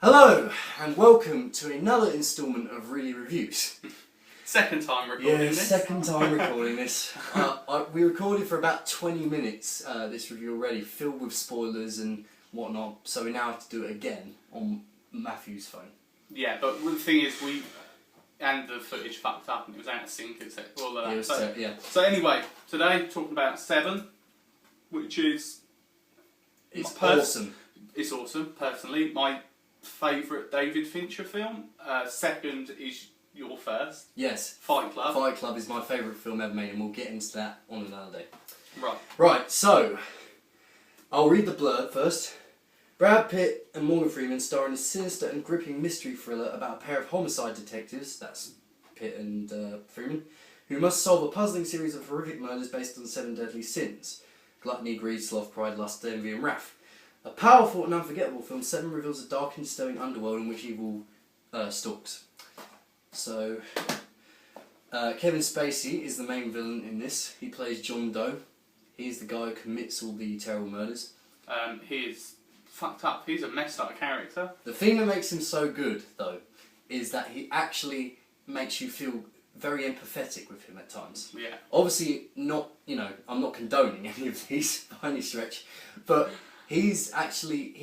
Hello and welcome to another instalment of ReelyReviews. Second time recording this. Second time recording this. We recorded for about 20 minutes this review already, filled with spoilers and whatnot, so we now have to do it again on Matthew's phone. Yeah, but the thing is, and the footage fucked up and it was out of sync, etc. All of that. So anyway, today talking about Seven, which is... It's awesome. It's awesome, personally. My favourite David Fincher film. Second is your first. Yes. Fight Club. Fight Club is my favourite film ever made, and we'll get into that on another day. Right. Right, so, I'll read the blurb first. Brad Pitt and Morgan Freeman star in a sinister and gripping mystery thriller about a pair of homicide detectives, that's Pitt and Freeman, who must solve a puzzling series of horrific murders based on 7 deadly sins: gluttony, greed, sloth, pride, lust, envy and wrath. A powerful and unforgettable film, Seven reveals a dark and disturbing underworld in which evil stalks. So, Kevin Spacey is the main villain in this. He plays John Doe. He's the guy who commits all the terrible murders. He is fucked up. He's a messed up character. The thing that makes him so good, though, is that he actually makes you feel very empathetic with him at times. Yeah. Obviously, not, I'm not condoning any of these by any stretch, but he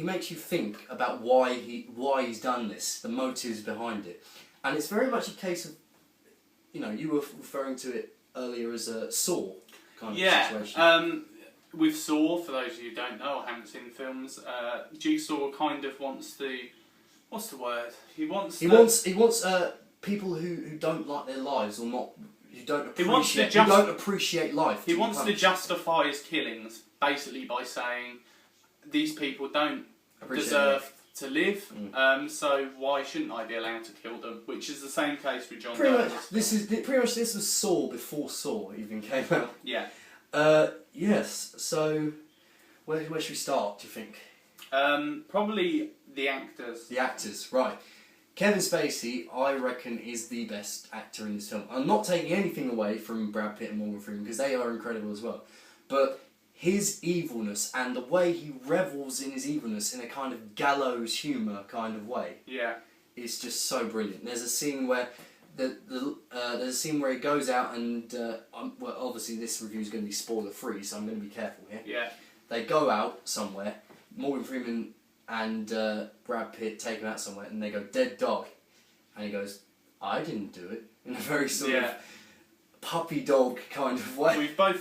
makes you think about why he's done this, the motives behind it. And it's very much a case of, you were referring to it earlier as a Saw kind of situation. With Saw, for those of you who don't know or haven't seen the films, Jigsaw kind of wants the... What's the word? He wants people who don't like their lives or not... who don't appreciate life. He wants to justify his killings, basically by saying, these people don't deserve to live, so why shouldn't I be allowed to kill them? Which is the same case with John Doe. This was Saw before Saw even came out. Yeah. Yes. So, where should we start? Do you think? Probably the actors. The actors, right? Kevin Spacey, I reckon, is the best actor in this film. I'm not taking anything away from Brad Pitt and Morgan Freeman because they are incredible as well, but his evilness and the way he revels in his evilness in a kind of gallows humour kind of way, is just so brilliant. There's a scene where he goes out and well, obviously this review is going to be spoiler free, so I'm going to be careful here. Yeah. They go out somewhere. Morgan Freeman and Brad Pitt take him out somewhere, and they go dead dog, and he goes, "I didn't do it," in a very sort of puppy dog kind of way. We've both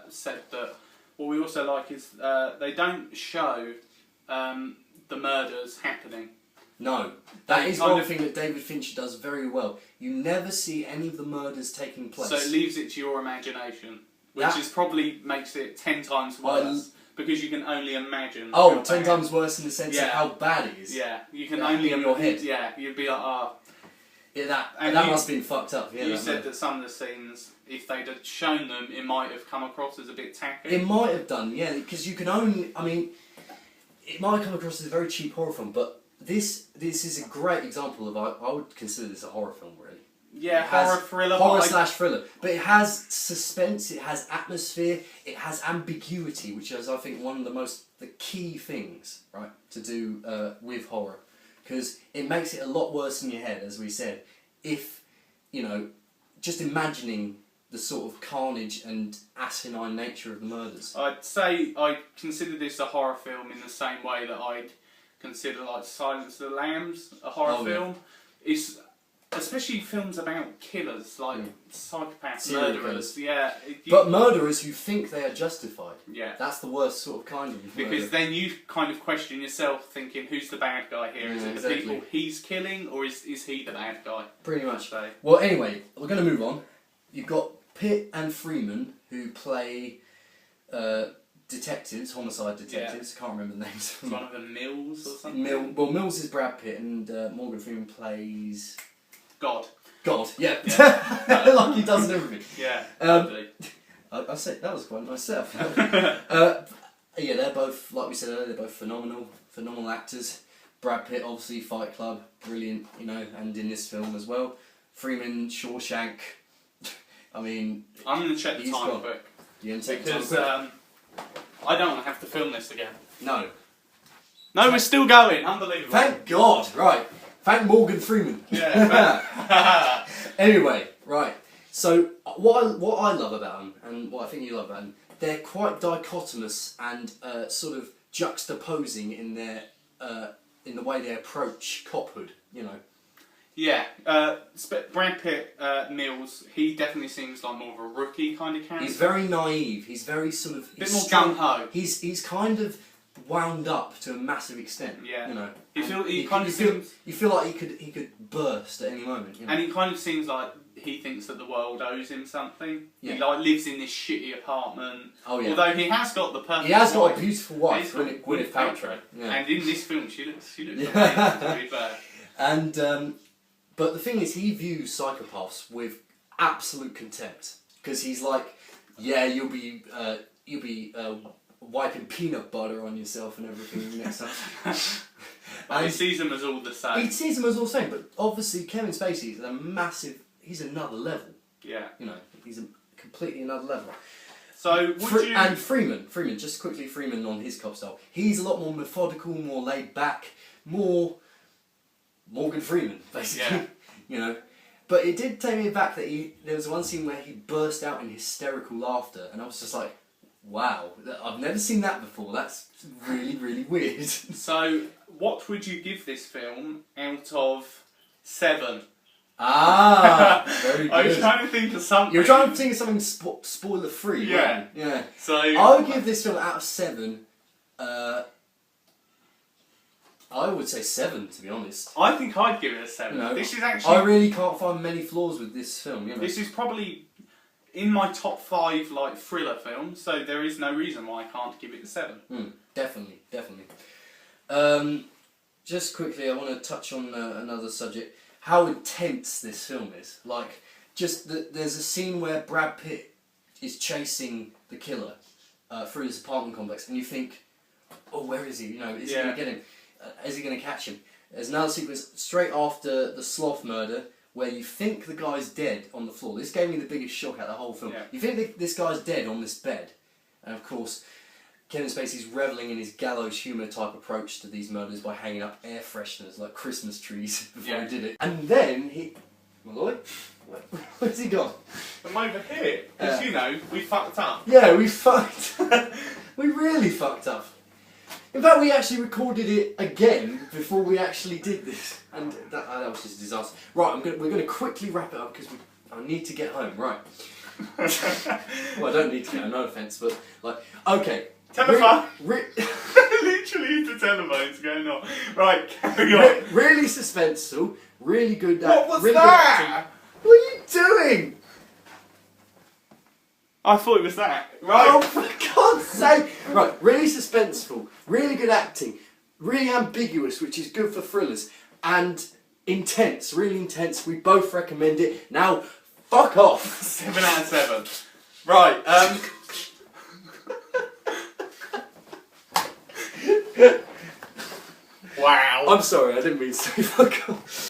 said that what we also like is they don't show the murders happening. No, that is one thing that David Fincher does very well. You never see any of the murders taking place. So it leaves it to your imagination, which is probably makes it 10 times worse. Because you can only imagine. Oh, 10 times worse in the sense of how bad it is. Yeah, you can only in your head. Yeah, you'd be like, oh. Yeah, that must have been fucked up. Yeah, you said that some of the scenes, if they'd have shown them, it might have come across as a bit tacky. It might have done, yeah, because you can only. I mean, it might have come across as a very cheap horror film, but this is a great example of. I would consider this a horror film, really. Yeah, horror thriller. Horror/thriller. But it has suspense, it has atmosphere, it has ambiguity, which is, I think, one of the key things, right, to do with horror. Because it makes it a lot worse in your head, as we said, if, just imagining the sort of carnage and asinine nature of the murders. I'd say I consider this a horror film in the same way that I'd consider, like, Silence of the Lambs a horror film. Yeah. It's... Especially films about killers, like psychopaths, murderers. Yeah. But murderers who think they are justified. Yeah. That's the worst sort of kind of murder. Because then you kind of question yourself, thinking, who's the bad guy here? Is it the people he's killing, or is he the bad guy? Pretty much. So. Well, anyway, we're going to move on. You've got Pitt and Freeman, who play detectives, homicide detectives. Can't remember the names. One of them Mills or something? Mills is Brad Pitt, and Morgan Freeman plays... God, yeah. Like he does in everything. Yeah, I said that was quite nice stuff. They're both, like we said earlier, they're both phenomenal actors. Brad Pitt, obviously, Fight Club, brilliant, and in this film as well. Freeman, Shawshank. I mean, I'm going to check the time quick. You're going to check the time quick? I don't want to have to film this again. No. No, we're still going. Unbelievable. Thank God. Right. Thank Morgan Freeman. Yeah. Anyway, right. So what I love about them, and what I think you love about them, they're quite dichotomous and sort of juxtaposing in their in the way they approach cophood. You know. Yeah, Brad Pitt, Mills, he definitely seems like more of a rookie kind of character. He's very naive. He's very sort of... bit more gung-ho. He's kind of wound up to a massive extent. Yeah. You know. You feel like he could burst at any moment. You know? And he kind of seems like he thinks that the world owes him something. Yeah. He like lives in this shitty apartment. Oh yeah. Although he has got the perfect. He has got wife. a beautiful wife, Gwyneth Paltrow. Yeah. And in this film, she looks amazing. Yeah. To be fair. And but the thing is, he views psychopaths with absolute contempt because he's like, yeah, you'll be wiping peanut butter on yourself and everything next time. And he sees them as all the same. He sees them as all the same, but obviously Kevin Spacey is a massive. He's another level. Yeah. You know, he's a completely another level. So would you? And Freeman, just quickly, Freeman on his cop style. He's a lot more methodical, more laid back, more Morgan Freeman, basically. Yeah. You know, but it did take me back that there was one scene where he burst out in hysterical laughter, and I was just like, wow, I've never seen that before. That's really, really weird. So, what would you give this film out of 7? Ah, very good. I was trying to think of something. You're trying to think of something spoiler free. Yeah. Yeah. So I would give this film out of 7. I would say 7, to be honest. I think I'd give it a 7. You know, this is actually. I really can't find many flaws with this film. You know? This is probably in my top 5 like thriller films, so there is no reason why I can't give it a 7. Definitely. Just quickly, I want to touch on another subject. How intense this film is. Like, there's a scene where Brad Pitt is chasing the killer through this apartment complex, and you think, oh, where is he? You know, is he going to get him? Is he going to catch him? There's another sequence straight after the sloth murder where you think the guy's dead on the floor. This gave me the biggest shock out of the whole film. Yeah. You think this guy's dead on this bed, and of course, Kevin Spacey's revelling in his gallows humour type approach to these murders by hanging up air fresheners like Christmas trees before he did it. And then Malloy? Where's he gone? I'm over here, because you know, we fucked up. Yeah, we fucked. We really fucked up. In fact, we actually recorded it again before we actually did this, and that was just a disaster. Right, we're going to quickly wrap it up because I need to get home. Right. Well, I don't need to get home, no offence, but like, okay. Telephone. Literally, the telephone's going on. Right, carry on. Really suspenseful. Really good. What was really that? What are you doing? I thought it was that. Right. Oh, for God's sake! Right, really suspenseful, really good acting, really ambiguous, which is good for thrillers, and intense, really intense. We both recommend it. Now, fuck off! 7 out of 7. Right, Wow. I'm sorry, I didn't mean to say fuck off.